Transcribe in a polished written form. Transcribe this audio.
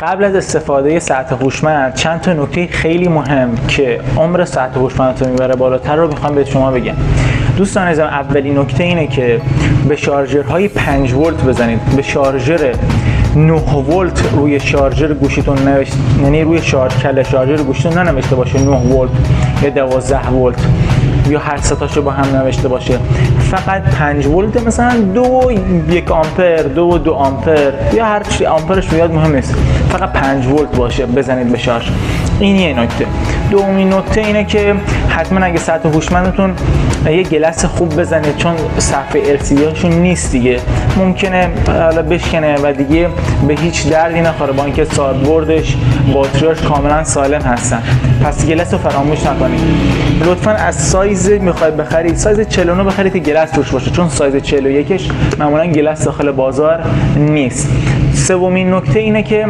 قبل از استفاده ساعت هوشمند چند تا نکته خیلی مهم که عمر ساعت هوشمندتون میبره بالاتر رو میخوام به شما بگم. دوستان عزیزم، اولین نکته اینه که به شارژرهای 5 ولت بزنید. به شارژر 9 ولت روی شارژر گوشیتون یعنی روی کله شارژر گوشیتون ننوشته باشه 9 ولت یا 12 ولت یا هر سه تاشو با هم نوشته باشه، فقط 5 ولت، مثلا 2.1 آمپر 2.2 آمپر یا هر چی آمپرش بیاد مهم نیست، فقط 5 ولت باشه بزنید به شارژ. این یه نکته. دومین نکته اینه که حتما اگه ساعت هوشمندتون یه گلس خوب بزنید، چون صفحه LCD هاشون نیست دیگه، ممکنه حالا بشکنه و دیگه به هیچ دردی نخوره، با اینکه ساعت‌بردش باتریاش کاملا سالم هستن. پس گلس رو فراموش نکنید. لطفاً از سایز میخواید بخرید سایز 49 بخرید که گلس روش باشه، چون سایز 41ش معمولا گلس داخل بازار نیست. سومین نکته اینه که